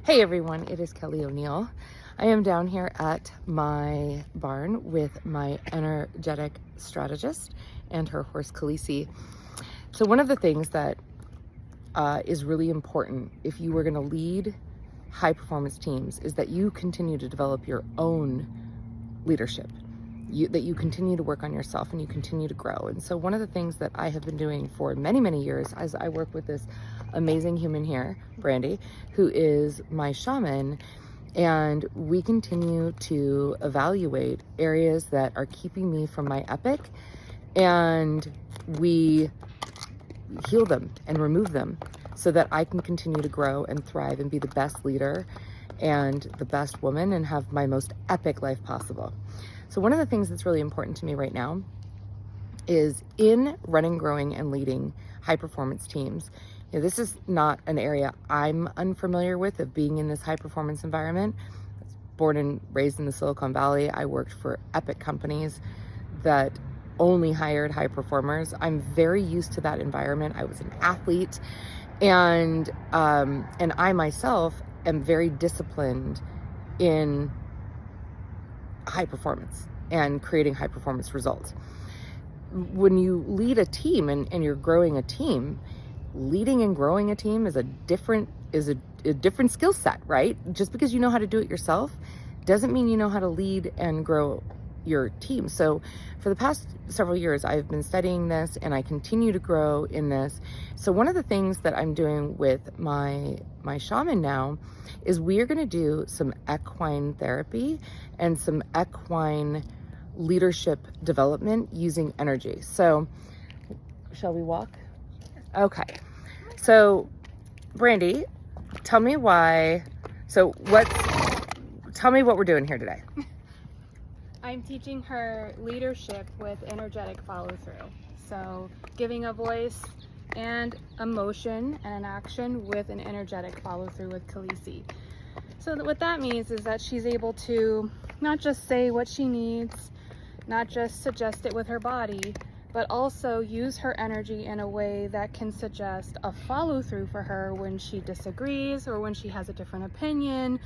Hey everyone, it is Kelly O'Neill. I am down here at my barn with my energetic strategist and her horse Khaleesi. So one of the things that is really important if you were going to lead high performance teams is that you continue to develop your own leadership. That you continue to work on yourself and you continue to grow. And so one of the things that I have been doing for many, many years as I work with this amazing human here, Brandy, who is my shaman, and we continue to evaluate areas that are keeping me from my epic, and we heal them and remove them so that I can continue to grow and thrive and be the best leader and the best woman and have my most epic life possible. So one of the things that's really important to me right now is in running, growing, and leading high performance teams. This is not an area I'm unfamiliar with of being in this high performance environment. I was born and raised in the Silicon Valley. I worked for epic companies that only hired high performers. I'm very used to that environment. I was an athlete, and I myself am very disciplined in high performance and creating high performance results. When you lead a team and you're growing a team, leading and growing a team is a different skill set, right? Just because you know how to do it yourself doesn't mean you know how to lead and grow your team. So for the past several years, I've been studying this and I continue to grow in this. So one of the things that I'm doing with my shaman now is we are going to do some equine therapy and some equine leadership development using energy. So shall we walk? Okay. So Brandy, tell me what we're doing here today. I'm teaching her leadership with energetic follow through. So giving a voice and emotion and an action with an energetic follow through with Khaleesi. So what that means is that she's able to not just say what she needs, not just suggest it with her body, but also use her energy in a way that can suggest a follow through for her when she disagrees or when she has a different opinion,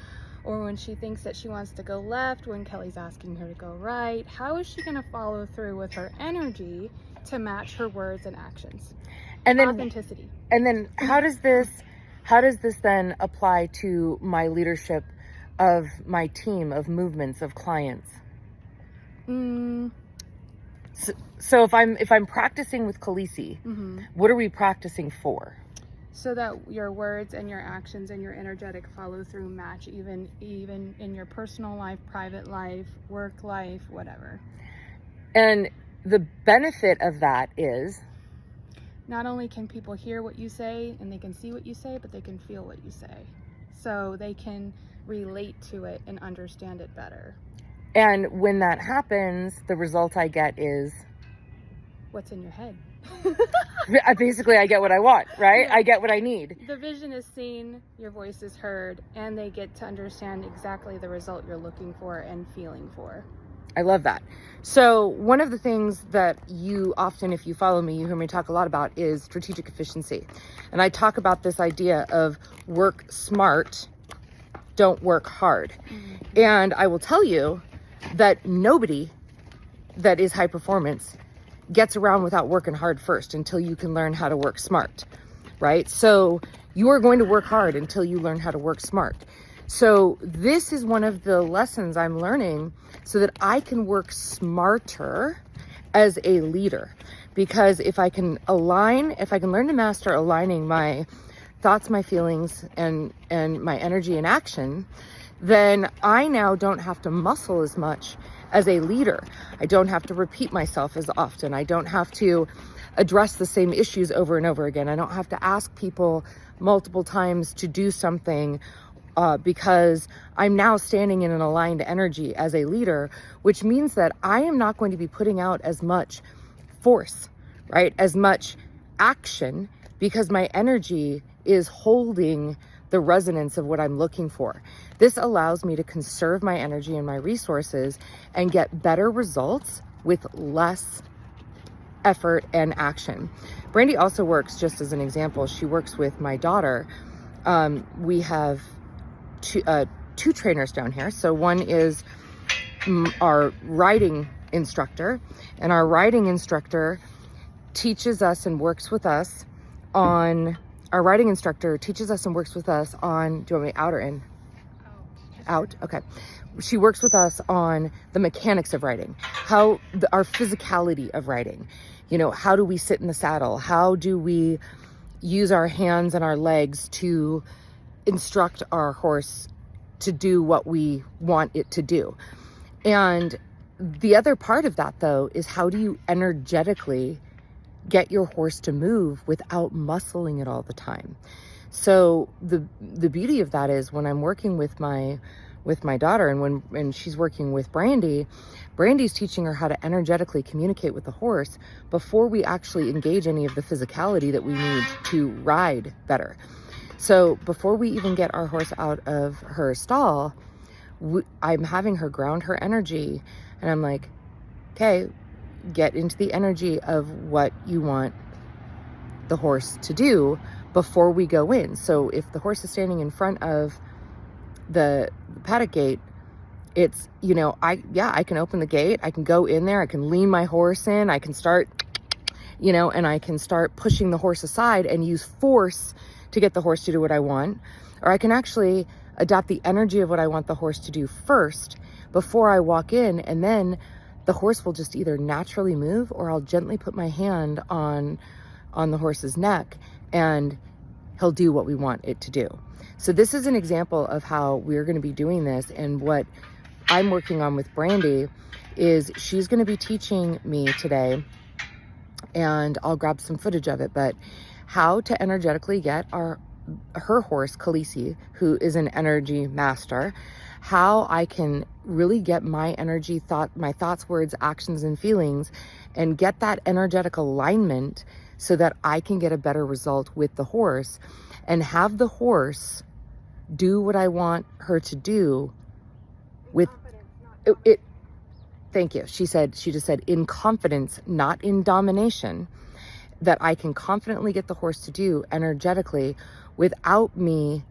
or when she thinks that she wants to go left when Kelly's asking her to go right. How is she going to follow through with her energy to match her words and actions? And then authenticity. And then how does this then apply to my leadership of my team, of movements, of clients? So if I'm practicing with Khaleesi, what are we practicing for? So that your words and your actions and your energetic follow through match even in your personal life, private life, work life, whatever. And the benefit of that is not only can people hear what you say and they can see what you say, but they can feel what you say. So they can relate to it and understand it better. And when that happens, the result I get is what's in your head. Basically, I get what I want, right? Yeah. I get what I need. The vision is seen, your voice is heard, and they get to understand exactly the result you're looking for and feeling for. I love that. So one of the things that you often, if you follow me, you hear me talk a lot about is strategic efficiency. And I talk about this idea of work smart, don't work hard. And I will tell you that nobody that is high performance gets around without working hard first until you can learn how to work smart, right? So you are going to work hard until you learn how to work smart. So this is one of the lessons I'm learning so that I can work smarter as a leader. Because if I can learn to master aligning my thoughts, my feelings, and my energy and action, then I now don't have to muscle as much as a leader. I don't have to repeat myself as often. I don't have to address the same issues over and over again. I don't have to ask people multiple times to do something because I'm now standing in an aligned energy as a leader, which means that I am not going to be putting out as much force, right? As much action, because my energy is holding the resonance of what I'm looking for. This allows me to conserve my energy and my resources and get better results with less effort and action. Brandy also works, just as an example, she works with my daughter. We have two trainers down here. So one is our riding instructor, and our riding instructor teaches us and works with us on, do you want me out or in? Out. Okay. She works with us on the mechanics of riding, our physicality of riding. You know, how do we sit in the saddle? How do we use our hands and our legs to instruct our horse to do what we want it to do? And the other part of that, though, is how do you energetically get your horse to move without muscling it all the time? So the beauty of that is when I'm working with my daughter, and when she's working with Brandy's teaching her how to energetically communicate with the horse before we actually engage any of the physicality that we need to ride better. So before we even get our horse out of her stall, I'm having her ground her energy, and I'm like, okay, get into the energy of what you want the horse to do before we go in. So if the horse is standing in front of the paddock gate, it's, you know, I can open the gate, I can go in there, I can lean my horse in, I can start, you know, and I can start pushing the horse aside and use force to get the horse to do what I want. Or I can actually adopt the energy of what I want the horse to do first before I walk in, and then the horse will just either naturally move, or I'll gently put my hand on the horse's neck and he'll do what we want it to do. So this is an example of how we're going to be doing this, and what I'm working on with Brandy is she's going to be teaching me today, and I'll grab some footage of it, but how to energetically get her horse, Khaleesi, who is an energy master, how I can really get my energy, my thoughts, words, actions, and feelings, and get that energetic alignment so that I can get a better result with the horse and have the horse do what I want her to do with it. Thank you. She just said in confidence, not in domination, that I can confidently get the horse to do energetically without me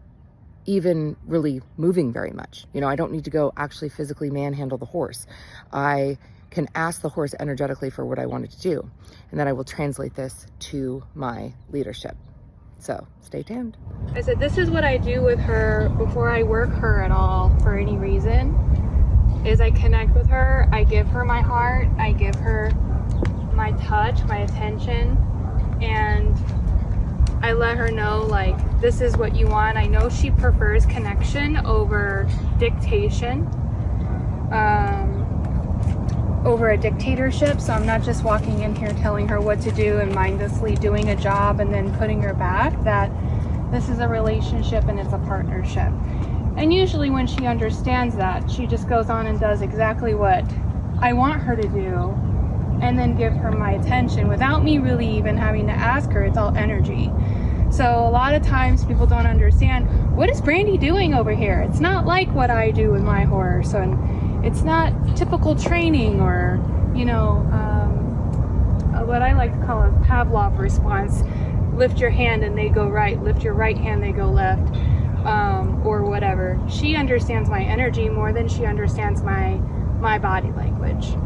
even really moving very much. You know, I don't need to go actually physically manhandle the horse. I can ask the horse energetically for what I want it to do, and then I will translate this to my leadership. So stay tuned. I said, this is what I do with her before I work her at all for any reason, is I connect with her, I give her my heart, I give her my touch, my attention, and I let her know, like, this is what you want. I know she prefers connection over dictation, over a dictatorship. So I'm not just walking in here telling her what to do and mindlessly doing a job and then putting her back. That this is a relationship and it's a partnership. And usually when she understands that, she just goes on and does exactly what I want her to do, and then give her my attention without me really even having to ask her. It's all energy. So a lot of times people don't understand, what is Brandy doing over here? It's not like what I do with my horse, and it's not typical training, or, you know, what I like to call a Pavlov response. Lift your hand and they go right, lift your right hand, they go left, or whatever. She understands my energy more than she understands my body language.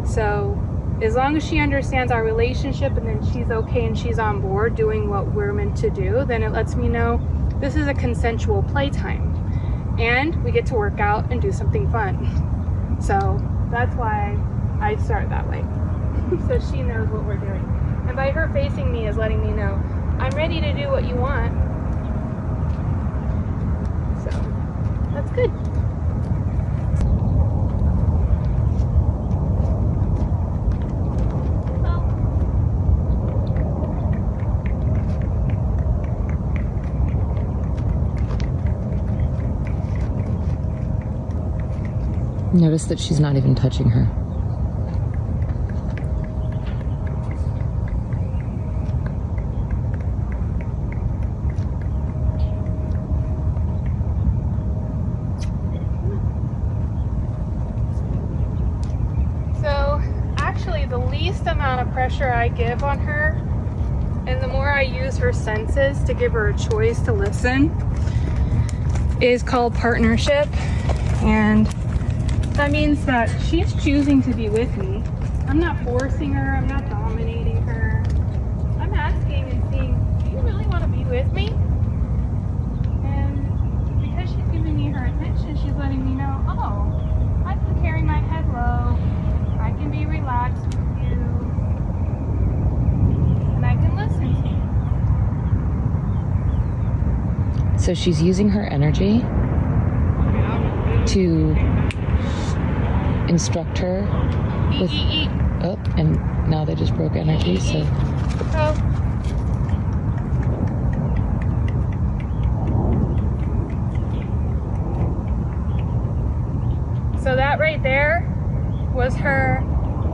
So as long as she understands our relationship, and then she's okay and she's on board doing what we're meant to do, then it lets me know this is a consensual playtime and we get to work out and do something fun. So that's why I start that way. So she knows what we're doing. And by her facing me is letting me know, I'm ready to do what you want. So that's good. Notice that she's not even touching her. So actually the least amount of pressure I give on her, and the more I use her senses to give her a choice to listen, is called partnership, and that means that she's choosing to be with me. I'm not forcing her, I'm not dominating her. I'm asking and seeing, do you really want to be with me? And because she's giving me her attention, she's letting me know, oh, I can carry my head low, I can be relaxed with you, and I can listen to you. So she's using her energy to instruct her with, oh, and now they just broke energy, so. So that right there was her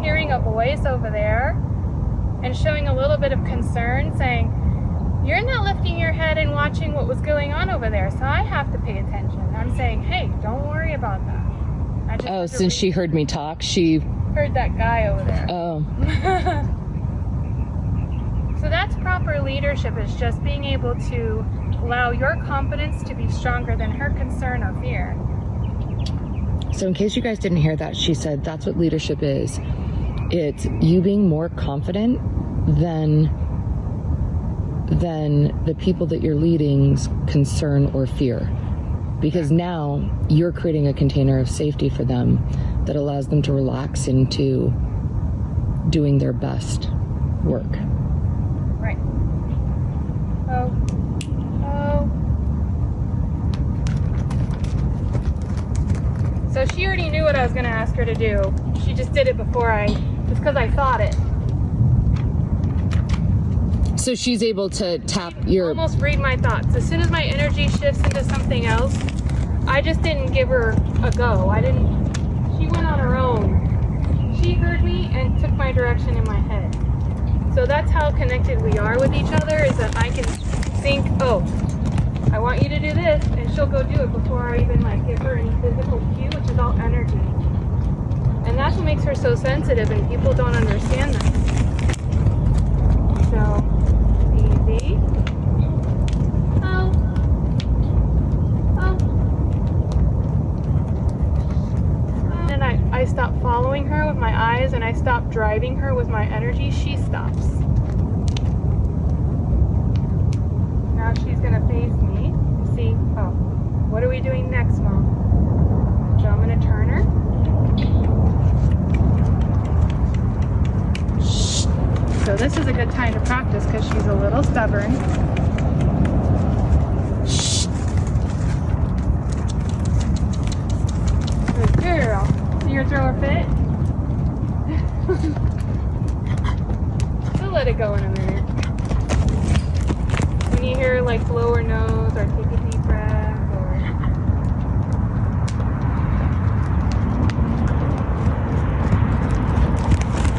hearing a voice over there and showing a little bit of concern, saying, you're not lifting your head and watching what was going on over there, so I have to pay attention. I'm saying, hey, don't worry about that. Oh, since she heard me talk, she heard that guy over there. Oh. So that's proper leadership, is just being able to allow your confidence to be stronger than her concern or fear. So in case you guys didn't hear that, she said that's what leadership is. It's you being more confident than the people that you're leading's concern or fear. Because now you're creating a container of safety for them that allows them to relax into doing their best work. Right. Oh. So she already knew what I was going to ask her to do. She just did it just because I thought it. So she's able to tap your... Almost read my thoughts. As soon as my energy shifts into something else, I just didn't give her a go. She went on her own. She heard me and took my direction in my head. So that's how connected we are with each other, is that I can think, oh, I want you to do this, and she'll go do it before I even give her any physical cue, which is all energy. And that's what makes her so sensitive, and people don't understand that. So, easy. Oh. And I stop following her with my eyes, and I stop driving her with my energy. She stops. Now she's gonna face me. See, oh, what are we doing next, Mom? So I'm gonna turn her. So this is a good time to practice because she's a little stubborn. Good girl. See her throw her fit? She'll let it go in a minute. When you hear blow her nose or take a deep breath,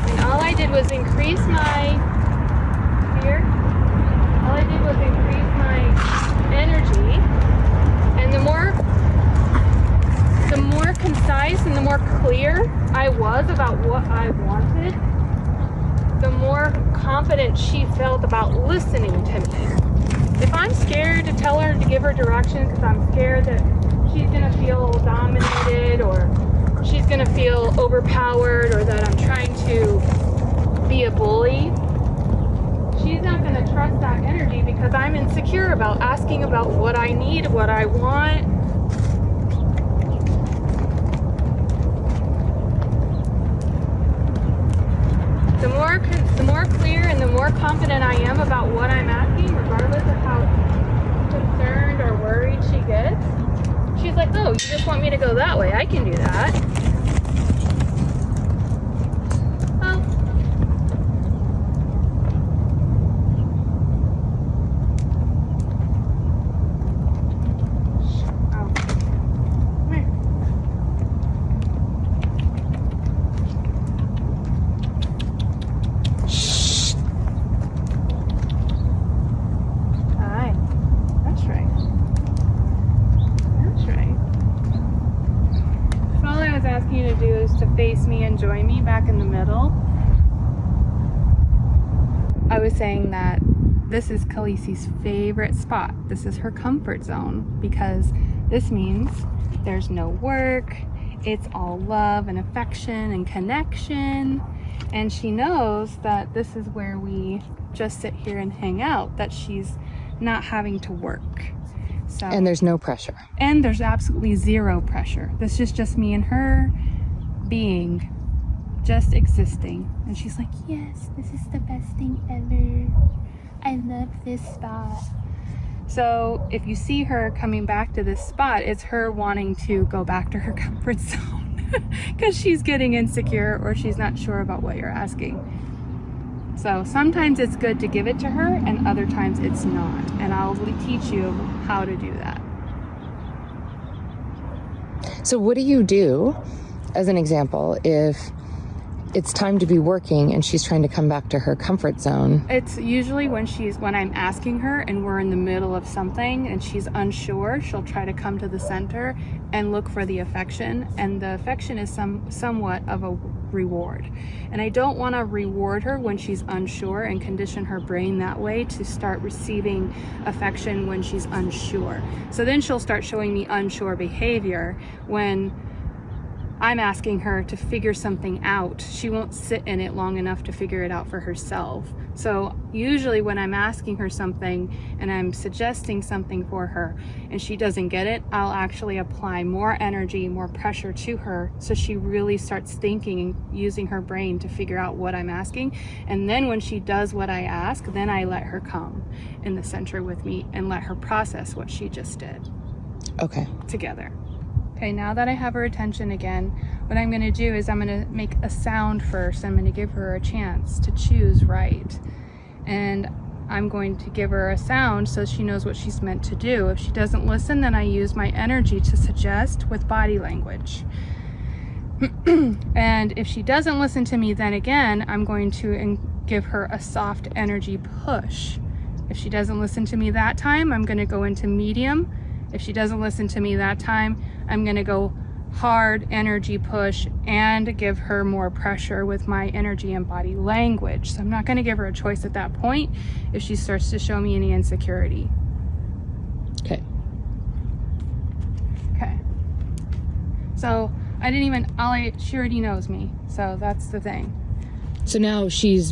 and all I did was increase my energy, and the more concise and the more clear I was about what I wanted, the more confident she felt about listening to me. If I'm scared to tell her to give her direction because I'm scared that she's going to feel dominated or she's going to feel overpowered or that I'm trying to be a bully, she's not going to trust that energy because I'm insecure about asking about what I need, what I want. The more clear and the more confident I am about what I'm asking, regardless of how concerned or worried she gets, she's like, oh, you just want me to go that way. I can do that. Oh. Oh. Come here. To do is to face me and join me back in the middle. I was saying that this is Khaleesi's favorite spot. This is her comfort zone because This means there's no work. It's all love and affection and connection. And she knows that this is where we just sit here and hang out, that she's not having to work. So, And there's no pressure. and there's absolutely zero pressure. This is just me and her being, just existing. And she's like, yes, this is the best thing ever. I love this spot. So if you see her coming back to this spot, it's her wanting to go back to her comfort zone because she's getting insecure or she's not sure about what you're asking. So sometimes it's good to give it to her and other times it's not. And I'll teach you how to do that. So what do you do, as an example, if it's time to be working and she's trying to come back to her comfort zone? It's usually when I'm asking her and we're in the middle of something and she's unsure, she'll try to come to the center and look for the affection. And the affection is somewhat of a reward. And I don't want to reward her when she's unsure and condition her brain that way to start receiving affection when she's unsure. So then she'll start showing me unsure behavior when I'm asking her to figure something out. She won't sit in it long enough to figure it out for herself. So usually when I'm asking her something and I'm suggesting something for her and she doesn't get it, I'll actually apply more energy, more pressure to her so she really starts thinking and using her brain to figure out what I'm asking. And then when she does what I ask, then I let her come in the center with me and let her process what she just did. Okay. Together. Okay, now that I have her attention again, what I'm going to do is I'm going to make a sound first. I'm going to give her a chance to choose right. And I'm going to give her a sound so she knows what she's meant to do. If she doesn't listen, then I use my energy to suggest with body language. And if she doesn't listen to me, then again, I'm going to give her a soft energy push. If she doesn't listen to me that time, I'm going to go into medium. If she doesn't listen to me that time, I'm going to go hard energy push and give her more pressure with my energy and body language. So I'm not going to give her a choice at that point if she starts to show me any insecurity. Okay. Okay. So she already knows me. So that's the thing. So now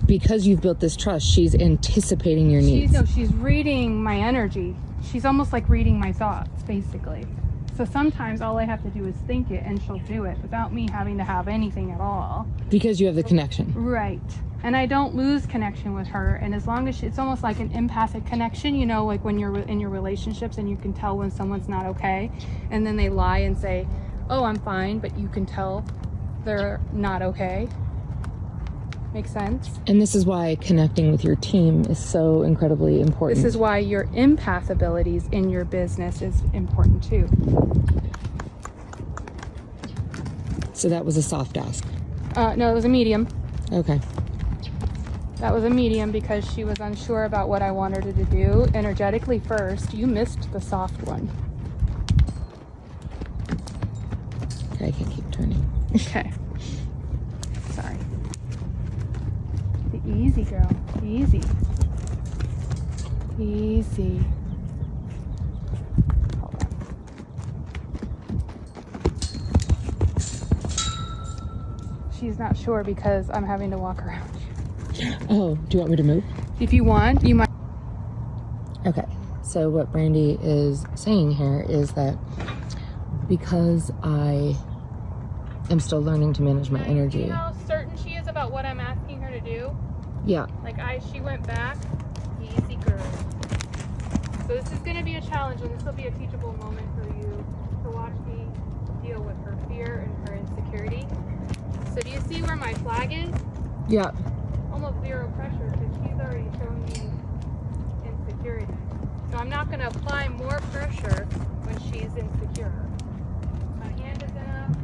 because you've built this trust, she's anticipating your needs. She's reading my energy. She's almost like reading my thoughts, basically. So sometimes all I have to do is think it and she'll do it without me having to have anything at all. Because you have the connection. Right. And I don't lose connection with her. And as long as it's almost like an empathic connection, you know, like when you're in your relationships and you can tell when someone's not okay. And then they lie and say, oh, I'm fine, but you can tell they're not okay. Make sense? And this is why connecting with your team is so incredibly important. This is why your empath abilities in your business is important too. So that was a soft ask. No, it was a medium. Okay. That was a medium because she was unsure about what I wanted her to do energetically first. You missed the soft one. Okay, I can keep turning. Okay. Sorry. Easy, girl. Easy. Easy. Hold on. She's not sure because I'm having to walk around. Oh, do you want me to move? If you want, you might. Okay. So what Brandy is saying here is that because I am still learning to manage my energy. You know how certain she is about what I'm asking her to do? Yeah. Like she went back. Easy, girl. So this is going to be a challenge, and this will be a teachable moment for you to watch me deal with her fear and her insecurity. So do you see where my flag is? Yeah. Almost zero pressure because she's already shown me insecurity. So I'm not going to apply more pressure when she's insecure. My hand is enough.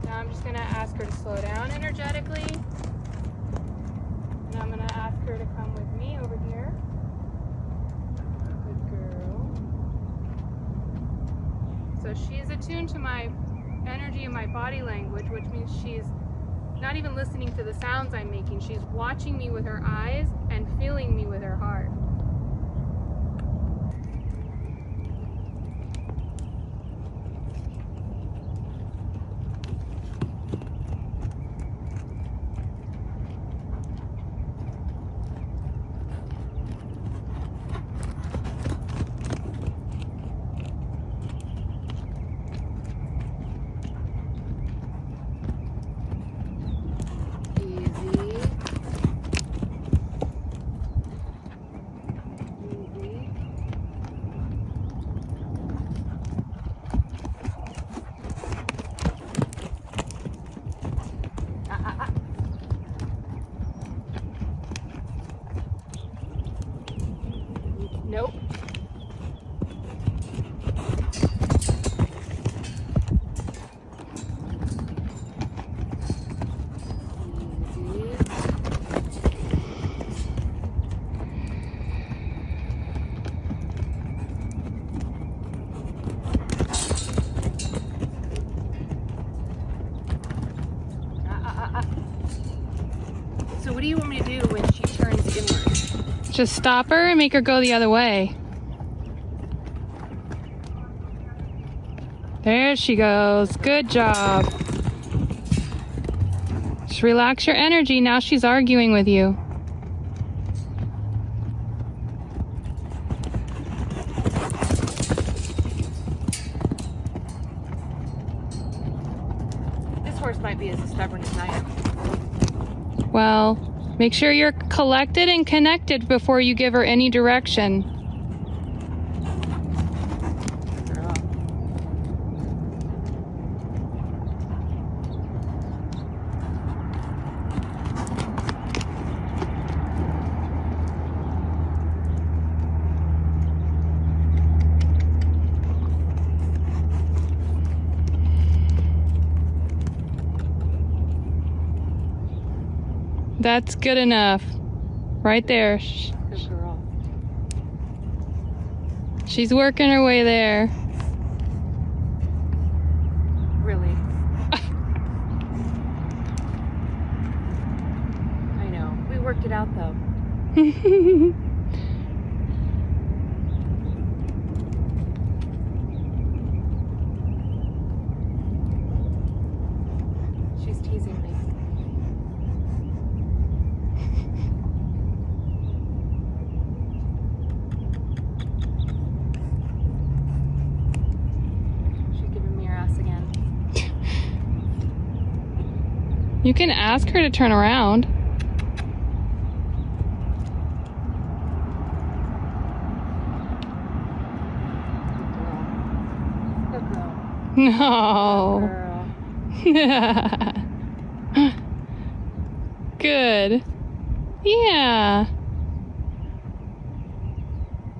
Now I'm just going to ask her to slow down energetically. And I'm going to ask her to come with me over here. Good girl. So she's attuned to my energy and my body language, which means she's not even listening to the sounds I'm making. She's watching me with her eyes and feeling me with her heart. Just stop her and make her go the other way. There she goes. Good job. Just relax your energy. Now she's arguing with you. This horse might be as stubborn as I am. Well, make sure you're collected and connected before you give her any direction. Girl. That's good enough. Right there. Good girl. She's working her way there. Really? I know. We worked it out though. She's teasing me. She's giving me her ass again. You can ask her to turn around. Good girl. No. Girl. Good. Yeah.